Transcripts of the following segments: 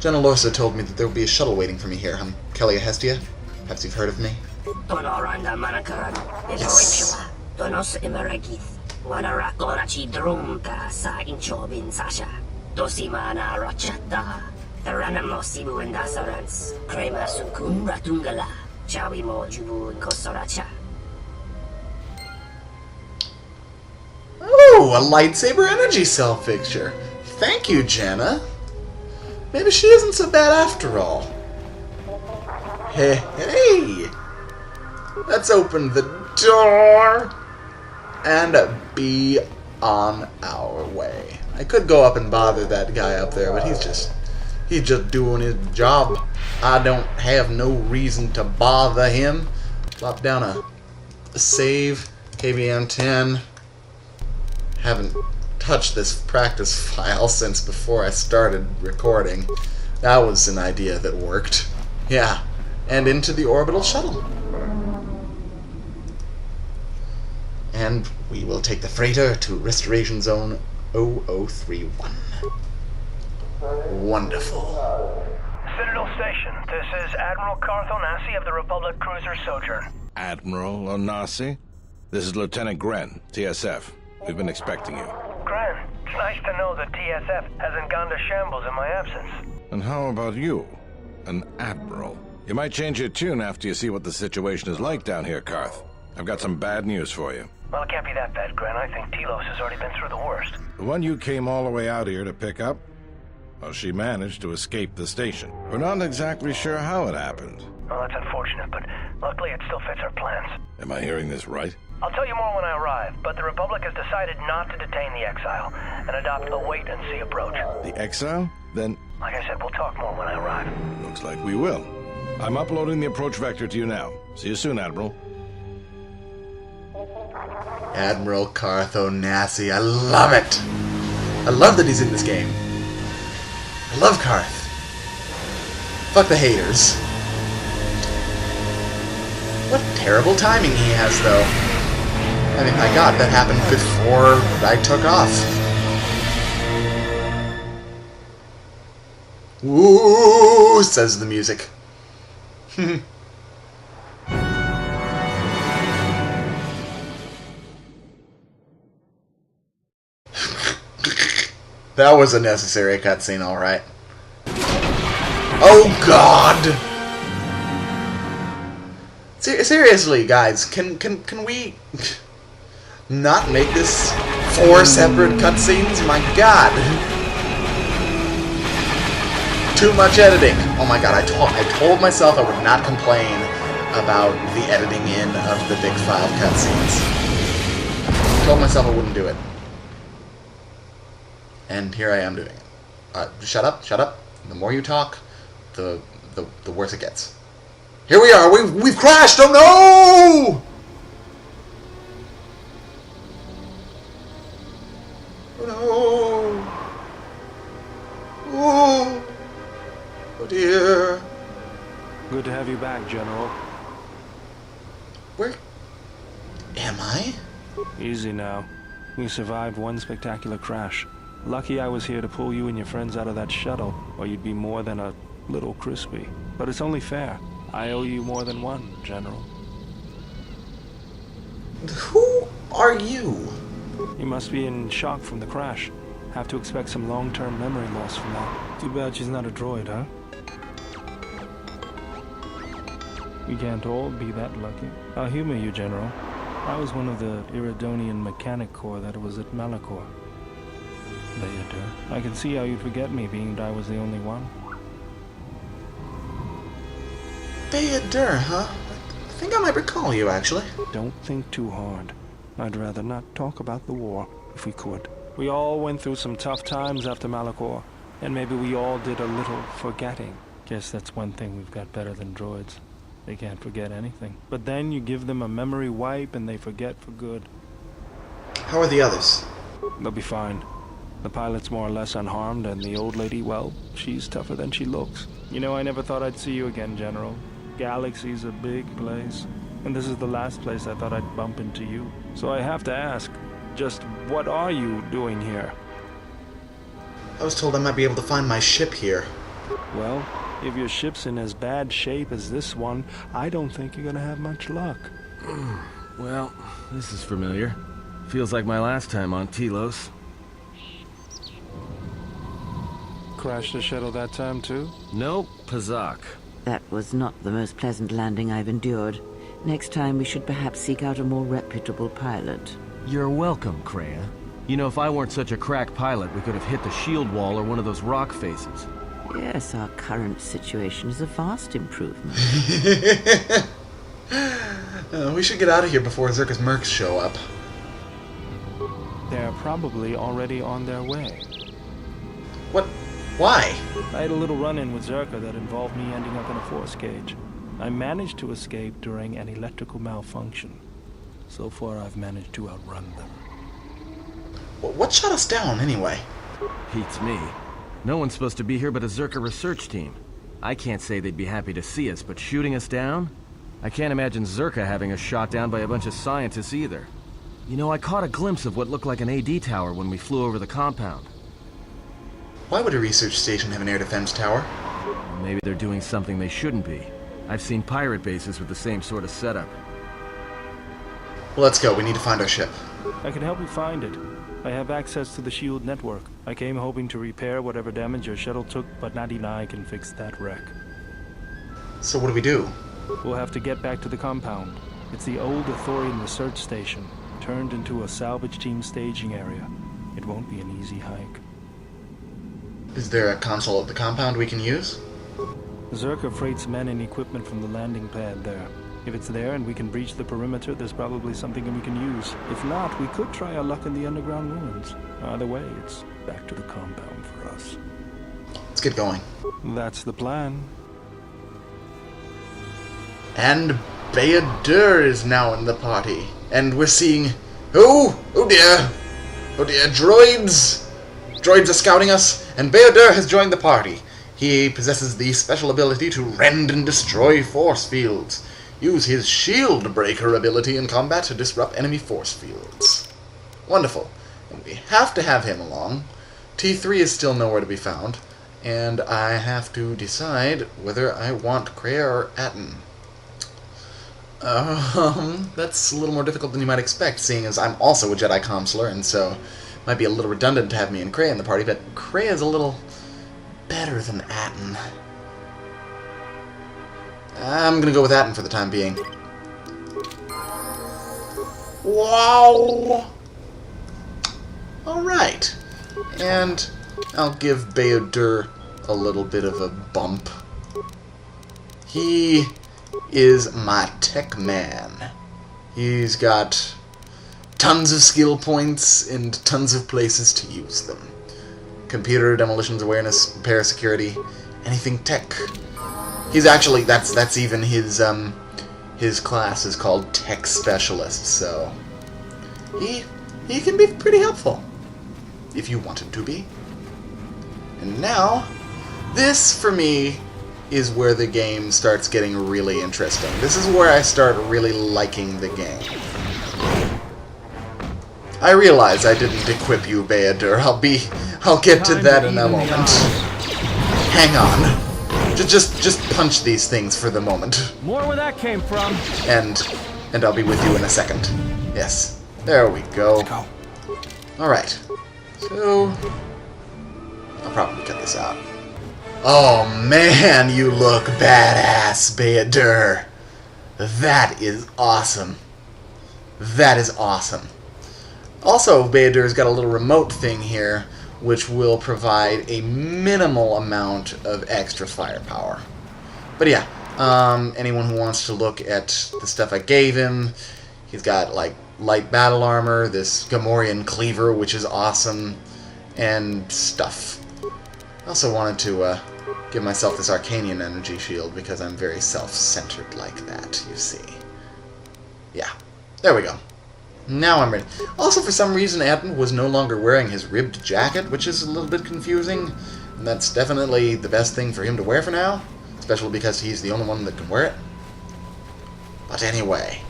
Jenna Lorsa told me that there will be a shuttle waiting for me here. I'm Kelly Hestia. Perhaps you've heard of me? Yes. Oh, a lightsaber energy cell fixture. Thank you, Jenna. Maybe she isn't so bad after all. Hey, hey! Let's open the door and be on our way. I could go up and bother that guy up there, but he's just doing his job. I don't have no reason to bother him. Plop down a save, KBM 10. Haven't touched this practice file since before I started recording. That was an idea that worked. Yeah, and into the orbital shuttle. And we will take the freighter to Restoration Zone 0031. Wonderful. Citadel Station, this is Admiral Carth Onasi of the Republic Cruiser Sojourn. Admiral Onasi? This is Lieutenant Gren, TSF. We've been expecting you. Gren, it's nice to know that TSF hasn't gone to shambles in my absence. And how about you? An Admiral. You might change your tune after you see what the situation is like down here, Carth. I've got some bad news for you. Well, it can't be that bad, Gren. I think Telos has already been through the worst. The one you came all the way out here to pick up? Well, she managed to escape the station. We're not exactly sure how it happened. Well, that's unfortunate, but luckily it still fits our plans. Am I hearing this right? I'll tell you more when I arrive, but the Republic has decided not to detain the exile and adopt a wait-and-see approach. The exile? Then... Like I said, we'll talk more when I arrive. Looks like we will. I'm uploading the approach vector to you now. See you soon, Admiral. Admiral Carth Onasi. I love it! I love that he's in this game. I love Carth. Fuck the haters. What terrible timing he has, though. I mean, my god, that happened before I took off. Woo, says the music. That was a necessary cutscene, alright. Oh god! Seriously, guys, can we not make this 4 separate cutscenes? My god! Too much editing. Oh my god, I told myself I would not complain about the editing in of the big 5 cutscenes. I told myself I wouldn't do it. And here I am doing it. Shut up, shut up. The more you talk, the worse it gets. Here we are. We've crashed. Oh no! Oh no! Oh, oh dear. Good to have you back, General. Where am I? Easy now. We survived one spectacular crash. Lucky I was here to pull you and your friends out of that shuttle, or you'd be more than a little crispy. But it's only fair. I owe you more than one, General. Who are you? You must be in shock from the crash. Have to expect some long-term memory loss from that. Too bad she's not a droid, huh? We can't all be that lucky. I'll humor you, General. I was one of the Iridonian Mechanic Corps that was at Malachor. I can see how you'd forget me, being that I was the only one. Bayadur, huh? I think I might recall you, actually. Don't think too hard. I'd rather not talk about the war, if we could. We all went through some tough times after Malachor, and maybe we all did a little forgetting. Guess that's one thing we've got better than droids. They can't forget anything. But then you give them a memory wipe and they forget for good. How are the others? They'll be fine. The pilot's more or less unharmed, and the old lady, well, she's tougher than she looks. You know, I never thought I'd see you again, General. Galaxy's a big place, and this is the last place I thought I'd bump into you. So I have to ask, just what are you doing here? I was told I might be able to find my ship here. Well, if your ship's in as bad shape as this one, I don't think you're gonna have much luck. Well, this is familiar. Feels like my last time on Telos. Crashed the shuttle that time, too? Nope, Pazak. That was not the most pleasant landing I've endured. Next time we should perhaps seek out a more reputable pilot. You're welcome, Kreia. You know, if I weren't such a crack pilot, we could have hit the shield wall or one of those rock faces. Yes, our current situation is a vast improvement. We should get out of here before Zerka's mercs show up. They're probably already on their way. What? Why? I had a little run-in with Zerka that involved me ending up in a force cage. I managed to escape during an electrical malfunction. So far, I've managed to outrun them. What shut us down, anyway? Beats me. No one's supposed to be here but a Zerka research team. I can't say they'd be happy to see us, but shooting us down? I can't imagine Zerka having us shot down by a bunch of scientists either. You know, I caught a glimpse of what looked like an AD tower when we flew over the compound. Why would a research station have an air defense tower? Maybe they're doing something they shouldn't be. I've seen pirate bases with the same sort of setup. Well, let's go. We need to find our ship. I can help you find it. I have access to the shield network. I came hoping to repair whatever damage your shuttle took, but not even I can fix that wreck. So what do we do? We'll have to get back to the compound. It's the old Athorian research station, turned into a salvage team staging area. It won't be an easy hike. Is there a console at the compound we can use? Zerka freights men and equipment from the landing pad there. If it's there and we can breach the perimeter, there's probably something we can use. If not, we could try our luck in the underground ruins. Either way, it's back to the compound for us. Let's get going. That's the plan. And Bayadur is now in the party. And we're seeing... Oh dear! Oh dear, droids! Droids are scouting us, and Bayadur has joined the party. He possesses the special ability to rend and destroy force fields. Use his shield breaker ability in combat to disrupt enemy force fields. Wonderful. And we have to have him along. T3 is still nowhere to be found, and I have to decide whether I want Kreia or Atten. That's a little more difficult than you might expect, seeing as I'm also a Jedi Consular, and so it might be a little redundant to have me and Kreia in the party, but Kreia is a little better than Atten. I'm gonna go with Atten for the time being. Wow! Alright. And I'll give Bayadur a little bit of a bump. He is my tech man. He's got tons of skill points and tons of places to use them. Computer, demolitions, awareness, parasecurity, anything tech. He's actually, that's even his class is called Tech Specialist, so he can be pretty helpful if you want him to be. And now, this for me is where the game starts getting really interesting. This is where I start really liking the game. I realize I didn't equip you, Bayadur. I'll get to that in a moment. Hang on. Just punch these things for the moment. More where that came from. And I'll be with you in a second. Yes. There we go. Let's go. Alright. So I'll probably cut this out. Oh man, you look badass, Bayadur. That is awesome. That is awesome. Also, Bayadur's got a little remote thing here, which will provide a minimal amount of extra firepower. But yeah, anyone who wants to look at the stuff I gave him, he's got like light battle armor, this Gamorrean cleaver, which is awesome, and stuff. I also wanted to give myself this Arcanian energy shield because I'm very self-centered like that, you see. Yeah, there we go. Now I'm ready. Also, for some reason, Atten was no longer wearing his ribbed jacket, which is a little bit confusing. And that's definitely the best thing for him to wear for now, especially because he's the only one that can wear it. But anyway,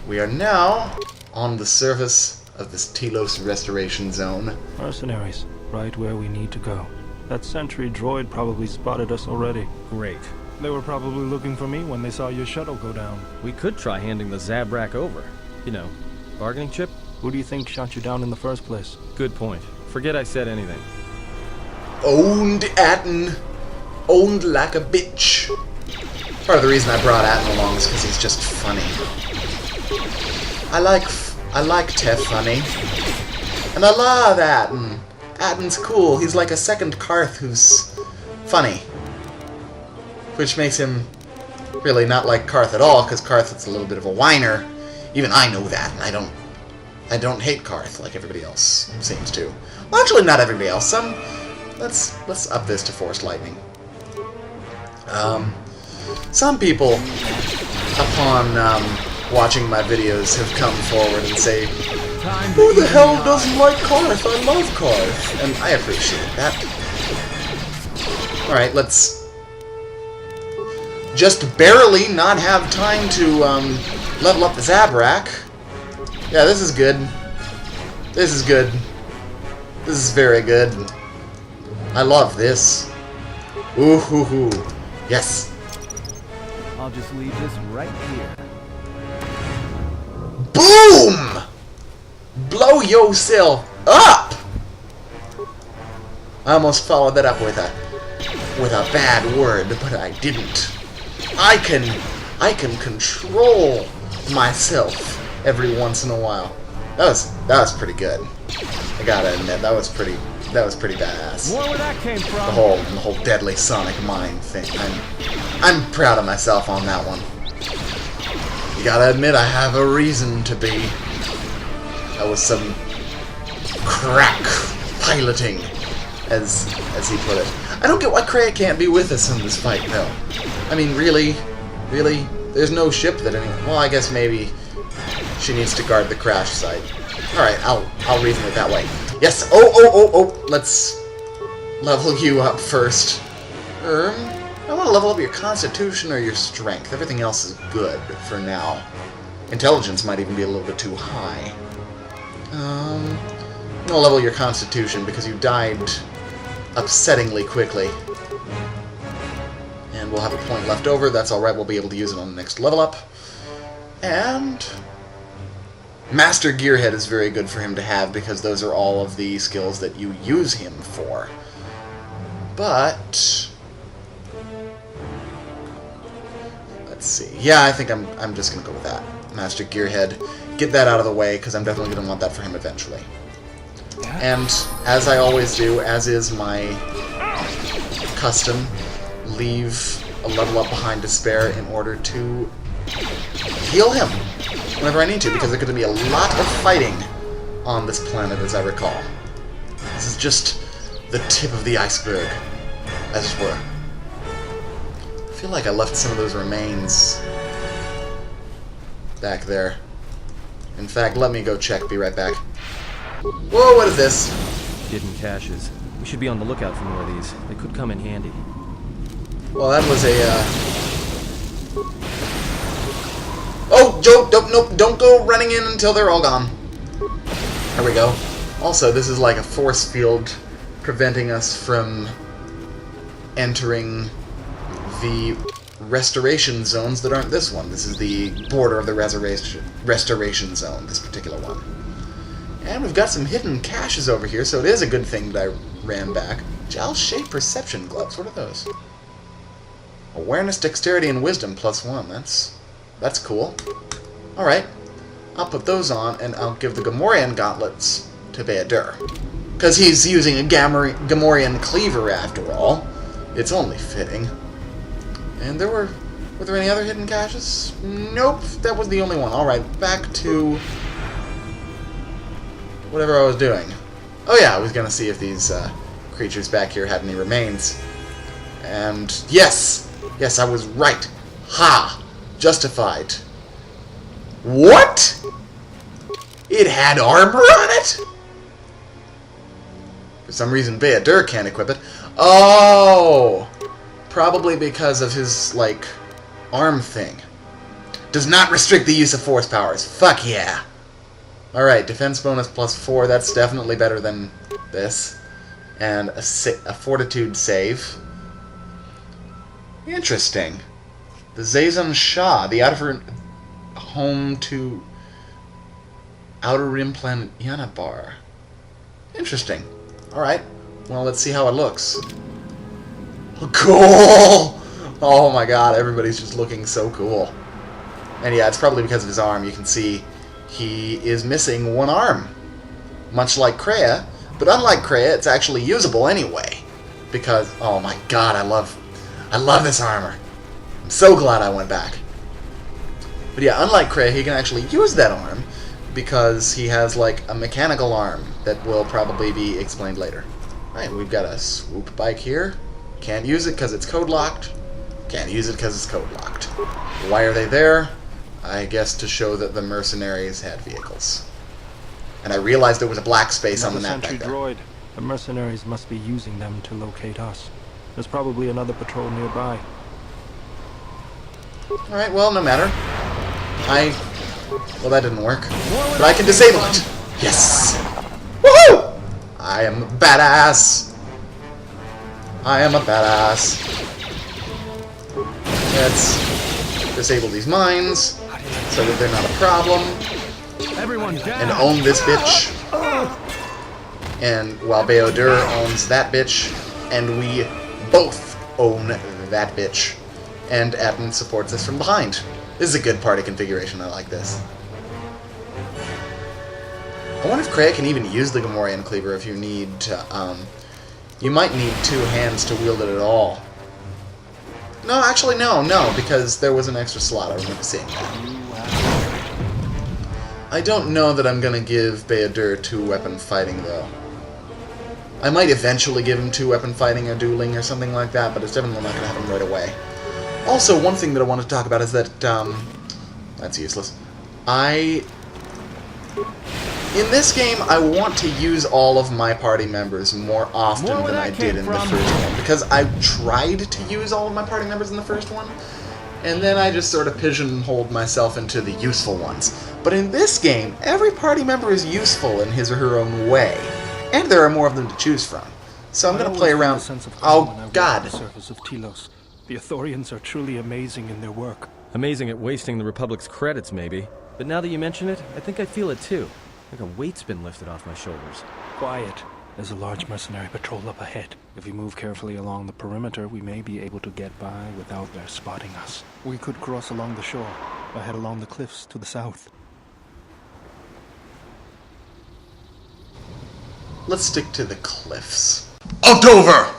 we are now on the surface of this Telos Restoration Zone. Mercenaries. right where we need to go. That sentry droid probably spotted us already. Great. They were probably looking for me when they saw your shuttle go down. We could try handing the Zabrak over. You know, bargaining chip? Who do you think shot you down in the first place? Good point. Forget I said anything. Owned Atten. Owned like a bitch. Part of the reason I brought Atten along is because he's just funny. I like Tef funny. And I love Atten. Atten's cool. He's like a second Karth who's funny. Which makes him really not like Karth at all, because Karth is a little bit of a whiner. Even I know that, and I don't hate Karth like everybody else seems to. Well, actually, not everybody else. Let's up this to Force Lightning. Some people, upon watching my videos, have come forward and say, "Who the hell doesn't like Karth? I love Karth," and I appreciate that. All right, let's just barely not have time to level up the Zabrak. Yeah, this is good. This is good. This is very good. I love this. Ooh hoo hoo. Yes. I'll just leave this right here. Boom! Blow yourself up! I almost followed that up with a bad word, but I didn't. I can control myself every once in a while. That was pretty good. I gotta admit, that was pretty badass. More where that came from. The whole deadly sonic mind thing. I'm proud of myself on that one. You gotta admit, I have a reason to be. That was some crack piloting, as he put it. I don't get why Kreia can't be with us in this fight, though. I mean, really? There's no ship that well, I guess maybe she needs to guard the crash site. Alright, I'll reason it that way. Yes, oh, let's level you up first. I want to level up your constitution or your strength. Everything else is good for now. Intelligence might even be a little bit too high. I'm gonna level your constitution because you died upsettingly quickly. And we'll have a point left over. That's alright, we'll be able to use it on the next level up. And Master Gearhead is very good for him to have because those are all of the skills that you use him for. But let's see. Yeah, I think I'm just gonna go with that. Master Gearhead. Get that out of the way because I'm definitely gonna want that for him eventually. And as I always do, as is my custom, leave a level up behind to spare in order to heal him whenever I need to, because there's going to be a lot of fighting on this planet, as I recall. This is just the tip of the iceberg, as it were. I feel like I left some of those remains back there. In fact, let me go check. Be right back. Whoa, what is this? Hidden caches. We should be on the lookout for more of these. They could come in handy. Well, that was a, Oh, Joe, don't go running in until they're all gone. There we go. Also, this is like a force field preventing us from entering the restoration zones that aren't this one. This is the border of the restoration zone, this particular one. And we've got some hidden caches over here, so it is a good thing that I ran back. Gel-shaped perception gloves, what are those? Awareness, dexterity, and wisdom +1. That's cool. Alright. I'll put those on, and I'll give the Gamorrean gauntlets to Beadur. Because he's using a Gamorrean cleaver, after all. It's only fitting. And were there any other hidden caches? Nope, that was the only one. Alright, back to whatever I was doing. Oh yeah, I was gonna see if these creatures back here had any remains. And yes! Yes, I was right. Ha! Justified. What? It had armor on it? For some reason, Beadur can't equip it. Oh! Probably because of his, like, arm thing. Does not restrict the use of force powers. Fuck yeah! Alright, defense bonus +4. That's definitely better than this. and a fortitude save. Interesting. The Zazan Shah, the outer home to Outer Rim planet Yanabar. Interesting. Alright, well, let's see how it looks. Cool! Oh my god, everybody's just looking so cool. And yeah, it's probably because of his arm. You can see he is missing one arm. Much like Kreia, but unlike Kreia, it's actually usable anyway. Because, oh my god, I love this armor. I'm so glad I went back. But yeah, unlike Kreia, he can actually use that arm because he has like a mechanical arm that will probably be explained later. Alright, we've got a swoop bike here. Can't use it because it's code locked. Can't use it because it's code locked. Why are they there? I guess to show that the mercenaries had vehicles. And I realized there was a black space on the map back there. Droid. The mercenaries must be using them to locate us. There's probably another patrol nearby. Alright, well, no matter. Well, that didn't work. But I can disable it! Yes! Woohoo! I am a badass! I am a badass. Let's disable these mines so that they're not a problem. Everyone down. And own this bitch. And while Beodur owns that bitch, and we both own that bitch. And Admin supports us from behind. This is a good party configuration, I like this. I wonder if Kreia can even use the Gamorrean Cleaver if you need to, you might need two hands to wield it at all. No, actually no, because there was an extra slot, I remember seeing that. I don't know that I'm gonna give Beodur 2-weapon fighting, though. I might eventually give him 2-weapon fighting or dueling or something like that, but it's definitely not gonna happen right away. Also, one thing that I want to talk about is that, that's useless. In this game, I want to use all of my party members more often than I did in the first one. Because I tried to use all of my party members in the first one, and then I just sort of pigeonholed myself into the useful ones. But in this game, every party member is useful in his or her own way. And there are more of them to choose from. So I'm going to play around... Oh, God. The surface of Telos. The Ithorians are truly amazing in their work. Amazing at wasting the Republic's credits, maybe. But now that you mention it, I think I feel it too. Like a weight's been lifted off my shoulders. Quiet. There's a large mercenary patrol up ahead. If we move carefully along the perimeter, we may be able to get by without their spotting us. We could cross along the shore, or head along the cliffs to the south. Let's stick to the cliffs. October!